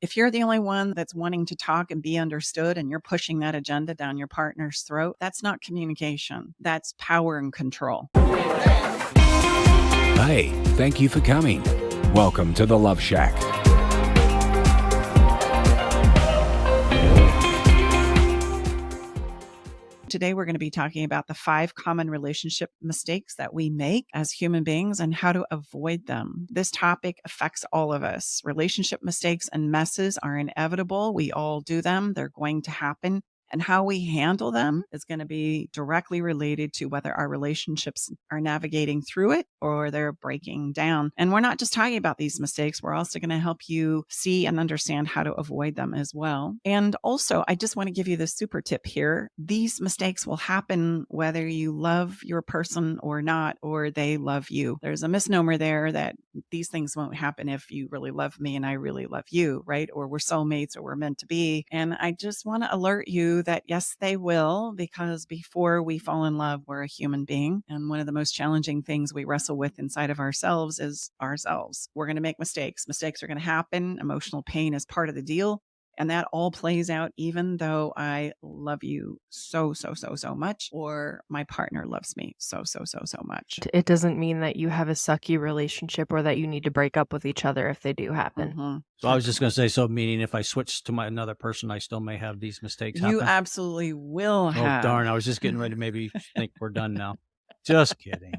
If you're the only one that's wanting to talk and be understood and you're pushing that agenda down your partner's throat, that's not communication. That's power and control. Hi, thank you for coming. Welcome to the Love Shack. Today, we're going to be talking about the 5 common relationship mistakes that we make as human beings and how to avoid them. This topic affects all of us. Relationship mistakes and messes are inevitable. We all do them. They're going to happen. And how we handle them is going to be directly related to whether our relationships are navigating through it or they're breaking down. And we're not just talking about these mistakes. We're also going to help you see and understand how to avoid them as well. And also, I just want to give you this super tip here. These mistakes will happen whether you love your person or not, or they love you. There's a misnomer there that these things won't happen if you really love me and I really love you, right? Or we're soulmates or we're meant to be. And I just want to alert you that yes, they will, because before we fall in love, we're a human being. And one of the most challenging things we wrestle with inside of ourselves is ourselves. We're going to make mistakes. Mistakes are going to happen. Emotional pain is part of the deal. And that all plays out even though I love you so much, or my partner loves me so much. It doesn't mean that you have a sucky relationship or that you need to break up with each other if they do happen. Mm-hmm. So I was just going to say, so meaning if I switch to another person, I still may have these mistakes happen? You absolutely will have. Oh, darn. I was just getting ready to maybe think we're done now. Just kidding.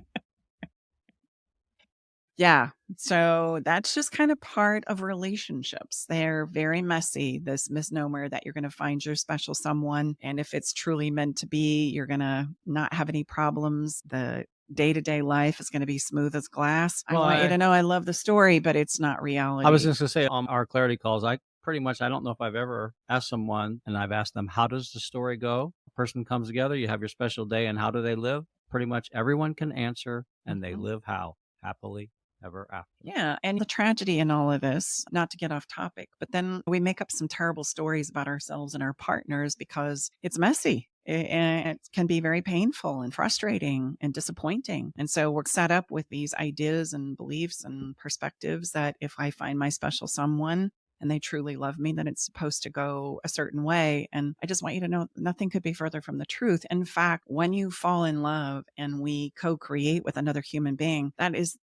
Yeah. So that's just kind of part of relationships. They're very messy. This misnomer that you're going to find your special someone. And if it's truly meant to be, you're going to not have any problems. The day-to-day life is going to be smooth as glass. Well, I want you to know I love the story, but it's not reality. I was just going to say on our clarity calls, I don't know if I've ever asked someone and I've asked them, how does the story go? A person comes together, you have your special day, and how do they live? Pretty much everyone can answer, and they live how? Happily ever after. Yeah. And the tragedy in all of this, not to get off topic, but then we make up some terrible stories about ourselves and our partners because it's messy. It can be very painful and frustrating and disappointing. And so we're set up with these ideas and beliefs and perspectives that if I find my special someone and they truly love me, then it's supposed to go a certain way. And I just want you to know nothing could be further from the truth. In fact, when you fall in love and we co-create with another human being, that is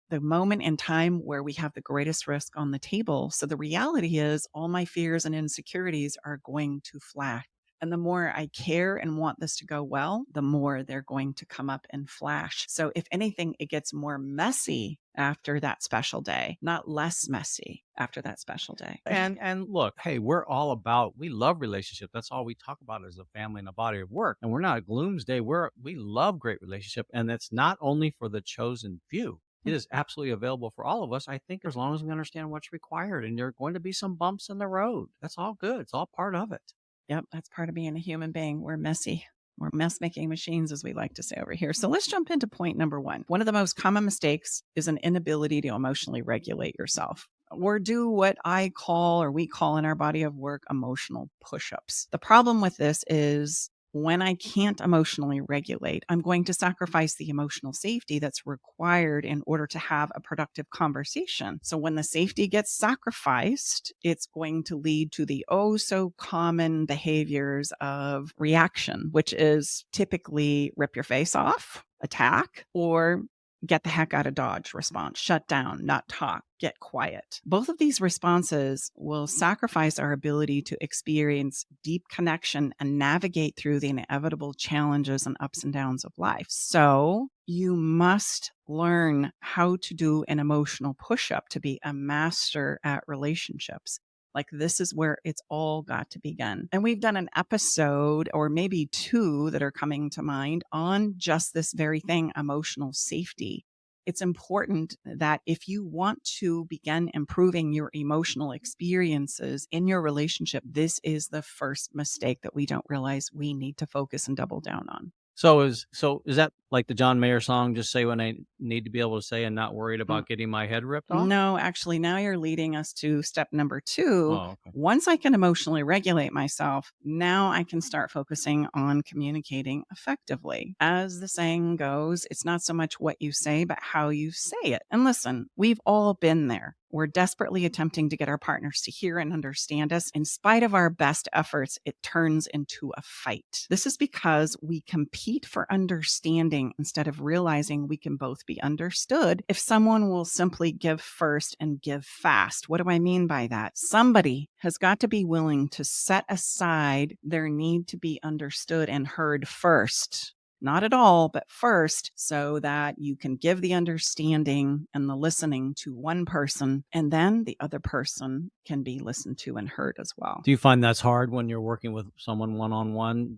the moment in time where we have the greatest risk on the table. So the reality is all my fears and insecurities are going to flash. And the more I care and want this to go well, the more they're going to come up and flash. So if anything, it gets more messy after that special day, not less messy after that special day. And look, hey, we love relationships. That's all we talk about as a family and a body of work. And we're not a gloomsday. We love great relationship. And it's not only for the chosen few. It is absolutely available for all of us, I think, as long as we understand what's required. And there are going to be some bumps in the road. That's all good. It's all part of it. Yep, that's part of being a human being. We're messy. We're mess-making machines, as we like to say over here. So let's jump into point number 1. One of the most common mistakes is an inability to emotionally regulate yourself, or do what we call in our body of work, emotional push-ups. The problem with this is when I can't emotionally regulate, I'm going to sacrifice the emotional safety that's required in order to have a productive conversation. So when the safety gets sacrificed, it's going to lead to the so common behaviors of reaction, which is typically rip your face off, attack, or get the heck out of Dodge response, shut down, not talk, get quiet. Both of these responses will sacrifice our ability to experience deep connection and navigate through the inevitable challenges and ups and downs of life. So you must learn how to do an emotional push-up to be a master at relationships. Like, this is where it's all got to begin. And we've done an episode, or maybe 2 that are coming to mind, on just this very thing, emotional safety. It's important that if you want to begin improving your emotional experiences in your relationship, this is the first mistake that we don't realize we need to focus and double down on. So is that like the John Mayer song, just say when I need to be able to say and not worried about getting my head ripped off? No, actually, now you're leading us to step number 2. Oh, okay. Once I can emotionally regulate myself, now I can start focusing on communicating effectively. As the saying goes, it's not so much what you say, but how you say it. And listen, we've all been there. We're desperately attempting to get our partners to hear and understand us. In spite of our best efforts, it turns into a fight. This is because we compete for understanding instead of realizing we can both be understood if someone will simply give first and give fast. What do I mean by that? Somebody has got to be willing to set aside their need to be understood and heard first. Not at all, but first, so that you can give the understanding and the listening to one person, and then the other person can be listened to and heard as well. Do you find that's hard when you're working with someone one-on-one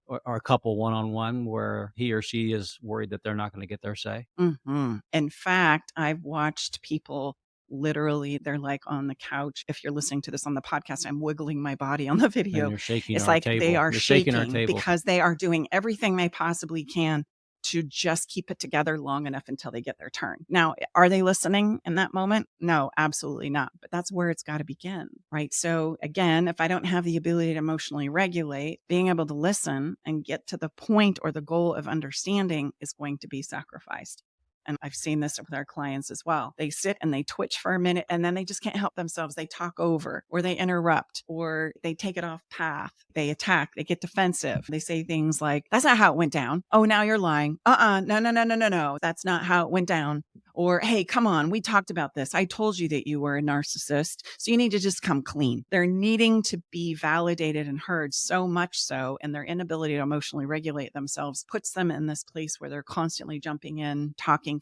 or a couple one-on-one where he or she is worried that they're not going to get their say? In fact, I've watched people literally, they're like on the couch. If you're listening to this on the podcast, I'm wiggling my body on the And video. you're shaking It's our like they table. are You're shaking our shaking table. because they are doing everything they possibly can to just keep it together long enough until they get their turn. Now, are they listening in that moment? No, absolutely not. But that's where it's got to begin, right? So again, if I don't have the ability to emotionally regulate, being able to listen and get to the point or the goal of understanding is going to be sacrificed. And I've seen this with our clients as well. They sit and they twitch for a minute and then they just can't help themselves. They talk over or they interrupt or they take it off path. They attack, they get defensive. They say things like, that's not how it went down. Oh, now you're lying. No. That's not how it went down. Or, hey, come on, we talked about this. I told you that you were a narcissist, so you need to just come clean. They're needing to be validated and heard so much so, and their inability to emotionally regulate themselves puts them in this place where they're constantly jumping in, talking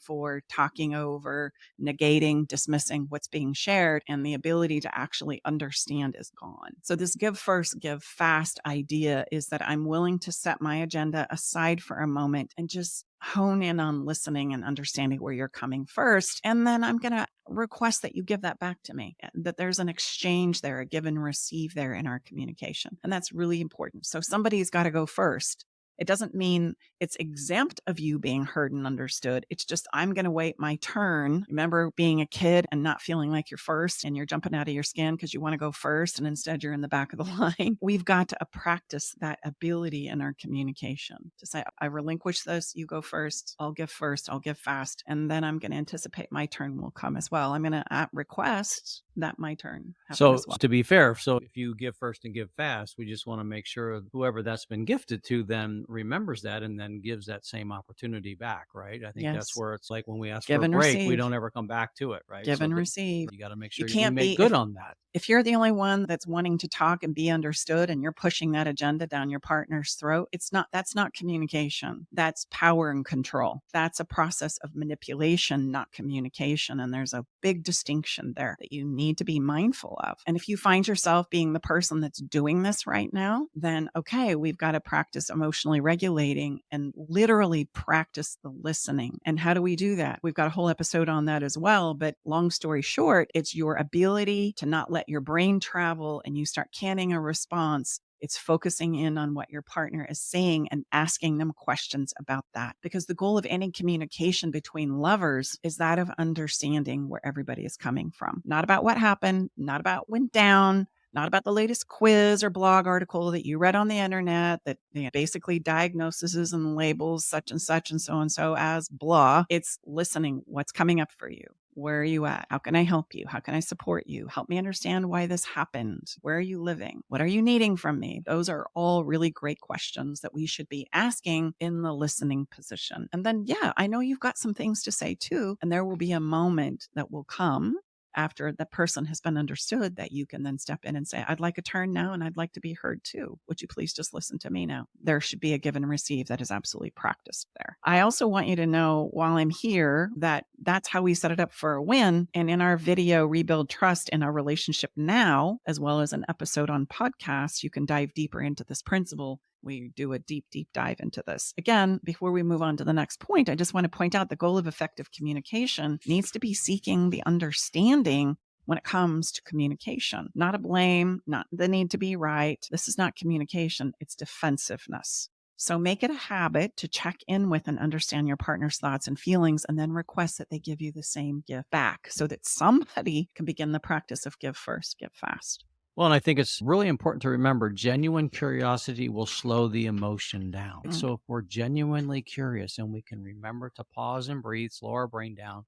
over, negating, dismissing what's being shared, and the ability to actually understand is gone. So this give first, give fast idea is that I'm willing to set my agenda aside for a moment and just hone in on listening and understanding where you're coming first. And then I'm going to request that you give that back to me, that there's an exchange there, a give and receive there in our communication. And that's really important. So somebody's got to go first. It doesn't mean it's exempt of you being heard and understood. It's just, I'm going to wait my turn. Remember being a kid and not feeling like you're first and you're jumping out of your skin because you want to go first and instead you're in the back of the line. We've got to practice that ability in our communication to say, I relinquish this, you go first, I'll give fast, and then I'm going to anticipate my turn will come as well. I'm going to request that my turn happen So as well. to be fair, so if you give first and give fast, we just want to make sure whoever that's been gifted to then remembers that and then gives that same opportunity back, right? I think Yes. that's where it's like when we ask Give for a and break, we receive. don't ever come back to it, right? Give So and receive. you got to make sure You we can't make be, good on that. if you're the only one that's wanting to talk and be understood and you're pushing that agenda down your partner's throat, that's not communication. That's power and control. That's a process of manipulation, not communication. And there's a big distinction there that you need to be mindful of. And if you find yourself being the person that's doing this right now, then okay, we've got to practice emotionally regulating and literally practice the listening. And how do we do that? We've got a whole episode on that as well. But long story short, it's your ability to not let your brain travel and you start canning a response. It's focusing in on what your partner is saying and asking them questions about that. Because the goal of any communication between lovers is that of understanding where everybody is coming from. Not about what happened, not about what went down, not about the latest quiz or blog article that you read on the internet that basically diagnoses and labels such and so as blah. It's listening. What's coming up for you? Where are you at? How can I help you? How can I support you? Help me understand why this happened. Where are you living? What are you needing from me? Those are all really great questions that we should be asking in the listening position. And then, I know you've got some things to say too. And there will be a moment that will come after the person has been understood that you can then step in and say, I'd like a turn now and I'd like to be heard too. Would you please just listen to me now? There should be a give and receive that is absolutely practiced there. I also want you to know while I'm here that that's how we set it up for a win. And in our video, Rebuild Trust in Our Relationship Now, as well as an episode on podcasts, you can dive deeper into this principle. We do a deep dive into this. Again, before we move on to the next point, I just want to point out the goal of effective communication needs to be seeking the understanding when it comes to communication, not a blame, not the need to be right. This is not communication, it's defensiveness. So make it a habit to check in with and understand your partner's thoughts and feelings, and then request that they give you the same gift back so that somebody can begin the practice of give first, give fast. Well, and I think it's really important to remember genuine curiosity will slow the emotion down. So if we're genuinely curious and we can remember to pause and breathe, slow our brain down,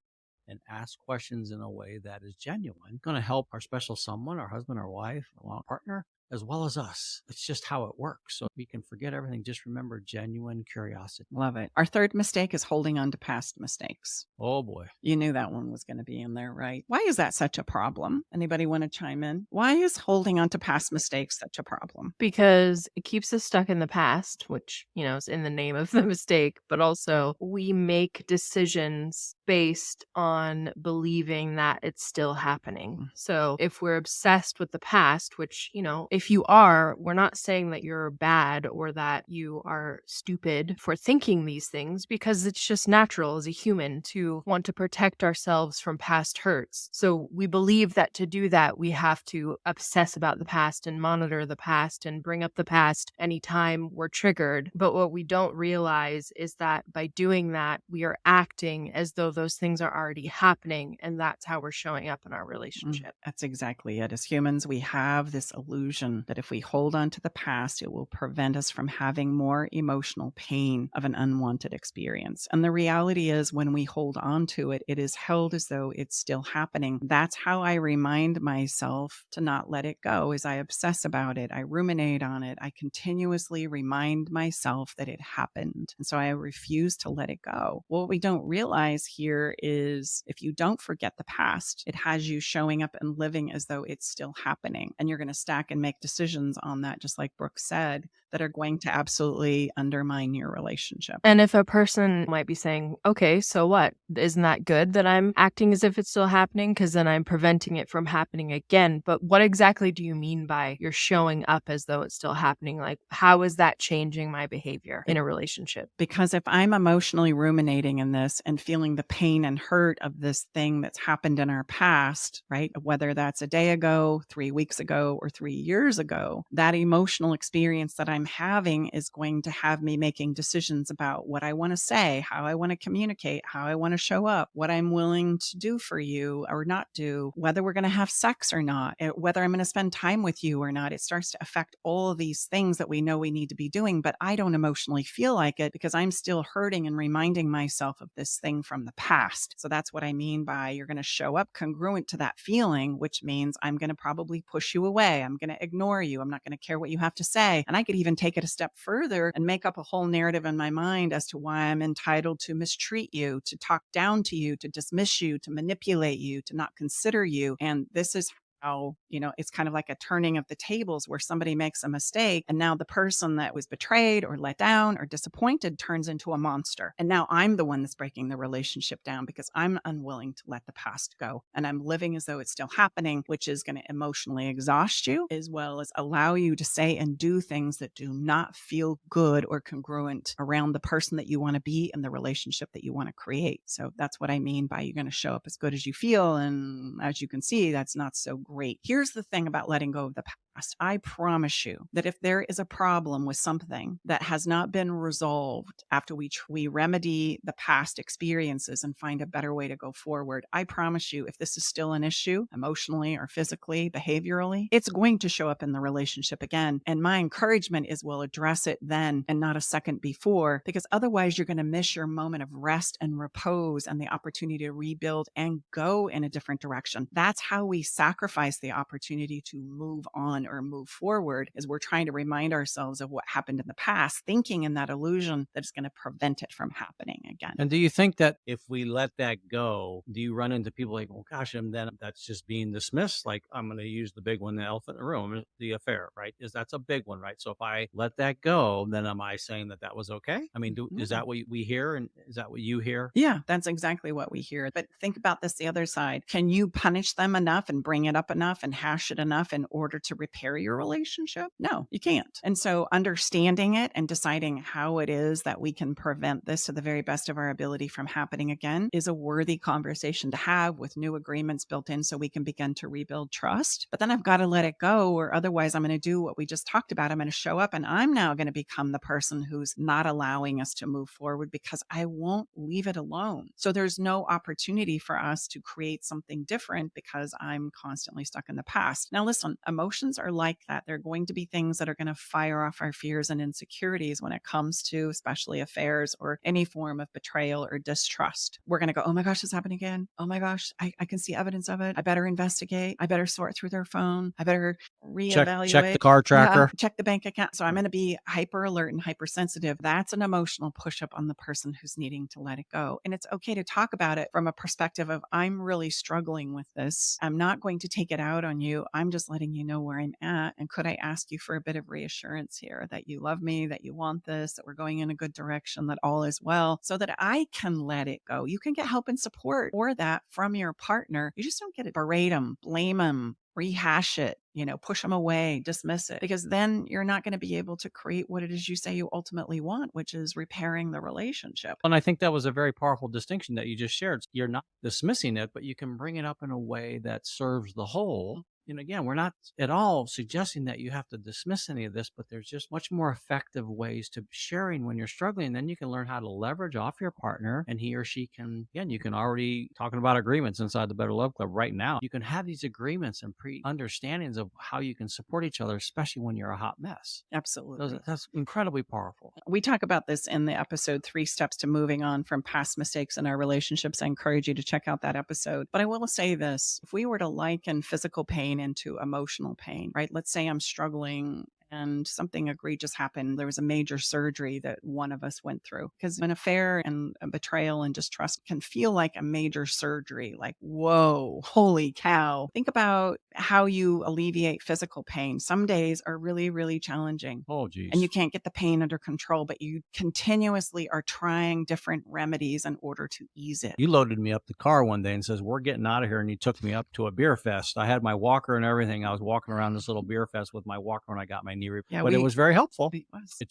and ask questions in a way that is genuine, going to help our special someone, our husband, our wife, our partner, as well as us. It's just how it works. So we can forget everything. Just remember genuine curiosity. Love it. Our third mistake is holding on to past mistakes. Oh boy. You knew that one was going to be in there, right? Why is that such a problem? Anybody want to chime in? Why is holding on to past mistakes such a problem? Because it keeps us stuck in the past, which, is in the name of the mistake, but also we make decisions based on believing that it's still happening. So if we're obsessed with the past, which, if you are, we're not saying that you're bad or that you are stupid for thinking these things, because it's just natural as a human to want to protect ourselves from past hurts. So we believe that to do that, we have to obsess about the past and monitor the past and bring up the past anytime we're triggered. But what we don't realize is that by doing that, we are acting as though those things are already happening. And that's how we're showing up in our relationship. That's exactly it. As humans, we have this illusion that if we hold on to the past, it will prevent us from having more emotional pain of an unwanted experience. And the reality is, when we hold on to it, it is held as though it's still happening. That's how I remind myself to not let it go. As I obsess about it, I ruminate on it, I continuously remind myself that it happened. And so I refuse to let it go. What we don't realize here is, if you don't forget the past, it has you showing up and living as though it's still happening. And you're going to stack and make decisions on that, just like Brooke said, that are going to absolutely undermine your relationship. And if a person might be saying, okay, so what? Isn't that good that I'm acting as if it's still happening? Because then I'm preventing it from happening again. But what exactly do you mean by you're showing up as though it's still happening? Like, how is that changing my behavior in a relationship? Because if I'm emotionally ruminating in this and feeling the pain and hurt of this thing that's happened in our past, right? Whether that's a day ago, 3 weeks ago, or 3 years ago, that emotional experience that I'm having is going to have me making decisions about what I want to say, how I want to communicate, how I want to show up, what I'm willing to do for you or not do, whether we're going to have sex or not, whether I'm going to spend time with you or not. It starts to affect all of these things that we know we need to be doing, but I don't emotionally feel like it because I'm still hurting and reminding myself of this thing from the past. So that's what I mean by you're going to show up congruent to that feeling, which means I'm going to probably push you away. I'm going to ignore you. I'm not going to care what you have to say. And I could even take it a step further and make up a whole narrative in my mind as to why I'm entitled to mistreat you, to talk down to you, to dismiss you, to manipulate you, to not consider you. And this is how, it's kind of like a turning of the tables where somebody makes a mistake and now the person that was betrayed or let down or disappointed turns into a monster. And now I'm the one that's breaking the relationship down because I'm unwilling to let the past go. And I'm living as though it's still happening, which is going to emotionally exhaust you as well as allow you to say and do things that do not feel good or congruent around the person that you want to be and the relationship that you want to create. So that's what I mean by you're going to show up as good as you feel. And as you can see, that's not so great. Here's the thing about letting go of the past. I promise you that if there is a problem with something that has not been resolved after we remedy the past experiences and find a better way to go forward, I promise you, if this is still an issue emotionally or physically, behaviorally, it's going to show up in the relationship again. And my encouragement is we'll address it then and not a second before, because otherwise you're going to miss your moment of rest and repose and the opportunity to rebuild and go in a different direction. That's how we sacrifice the opportunity to move on or move forward, is we're trying to remind ourselves of what happened in the past, thinking in that illusion that it's going to prevent it from happening again. And do you think that if we let that go, do you run into people like, oh gosh, and then that's just being dismissed? Like, I'm going to use the big one, the elephant in the room, the affair, right? That's a big one, right? So if I let that go, then am I saying that was okay? I mean, is that what we hear? And is that what you hear? Yeah, that's exactly what we hear. But think about this the other side. Can you punish them enough and bring it up enough and hash it enough in order to repair your relationship? No, you can't. And so understanding it and deciding how it is that we can prevent this to the very best of our ability from happening again is a worthy conversation to have with new agreements built in so we can begin to rebuild trust. But then I've got to let it go, or otherwise I'm going to do what we just talked about. I'm going to show up and I'm now going to become the person who's not allowing us to move forward because I won't leave it alone. So there's no opportunity for us to create something different because I'm constantly stuck in the past. Now, listen, emotions are like that. There are going to be things that are going to fire off our fears and insecurities when it comes to especially affairs or any form of betrayal or distrust. We're going to go, oh my gosh, this happened again. Oh my gosh, I can see evidence of it. I better investigate. I better sort through their phone. I better reevaluate. Check the car tracker. Check the bank account. So I'm going to be hyper alert and hypersensitive. That's an emotional push up on the person who's needing to let it go. And it's okay to talk about it from a perspective of, I'm really struggling with this. I'm not going to take it out on you. I'm just letting you know where I'm at. And could I ask you for a bit of reassurance here that you love me, that you want this, that we're going in a good direction, that all is well, so that I can let it go. You can get help and support for that from your partner. You just don't get to berate them, blame them, rehash it, push them away, dismiss it, because then you're not going to be able to create what it is you say you ultimately want, which is repairing the relationship. And I think that was a very powerful distinction that you just shared. You're not dismissing it, but you can bring it up in a way that serves the whole. And again, we're not at all suggesting that you have to dismiss any of this, but there's just much more effective ways to sharing when you're struggling. And then you can learn how to leverage off your partner, and he or she can, again, you can already, talking about agreements inside the Better Love Club right now, you can have these agreements and understandings of how you can support each other, especially when you're a hot mess. Absolutely. That's incredibly powerful. We talk about this in the episode 3 Steps to Moving On from Past Mistakes in Our Relationships. I encourage you to check out that episode. But I will say this, if we were to liken physical pain into emotional pain, right? Let's say I'm struggling and something egregious happened. There was a major surgery that one of us went through, because an affair and a betrayal and distrust can feel like a major surgery. Like, whoa, holy cow. Think about how you alleviate physical pain. Some days are really, really challenging. Oh, geez. And you can't get the pain under control, but you continuously are trying different remedies in order to ease it. You loaded me up the car one day and says, we're getting out of here. And you took me up to a beer fest. I had my walker and everything. I was walking around this little beer fest with my walker when I got my knee replaced. But it was very helpful.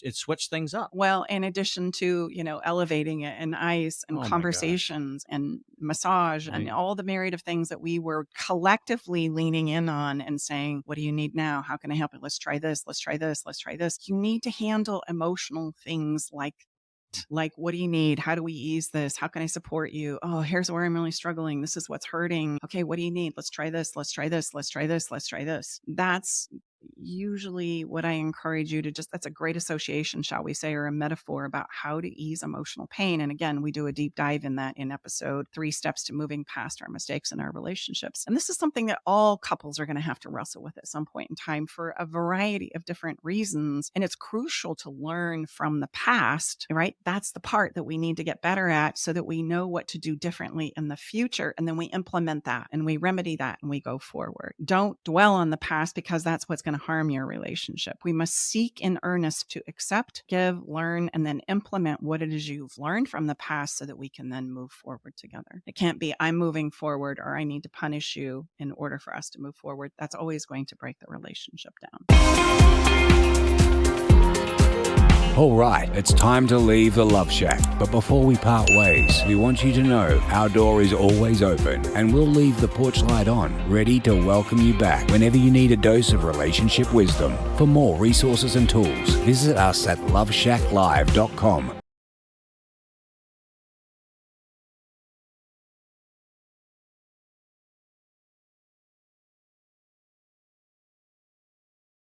It switched things up. Well, in addition to, elevating it and ice and conversations and massage and all the myriad of things that we were collectively leaning in on and saying, what do you need now? How can I help it? Let's try this. Let's try this. Let's try this. You need to handle emotional things like, what do you need? How do we ease this? How can I support you? Oh, here's where I'm really struggling. This is what's hurting. Okay, what do you need? Let's try this. Let's try this. Let's try this. Let's try this. That's usually what I encourage you to that's a great association, shall we say, or a metaphor about how to ease emotional pain. And again, we do a deep dive in that in episode 3 Steps to Moving Past Our Mistakes in Our Relationships. And this is something that all couples are going to have to wrestle with at some point in time for a variety of different reasons. And it's crucial to learn from the past, right? That's the part that we need to get better at so that we know what to do differently in the future. And then we implement that and we remedy that and we go forward. Don't dwell on the past, because that's what's going to harm your relationship. We must seek in earnest to accept, give, learn, and then implement what it is you've learned from the past so that we can then move forward together. It can't be, I'm moving forward or I need to punish you in order for us to move forward. That's always going to break the relationship down. All right, it's time to leave the Love Shack. But before we part ways, we want you to know our door is always open, and we'll leave the porch light on, ready to welcome you back whenever you need a dose of relationship wisdom. For more resources and tools, visit us at loveshacklive.com.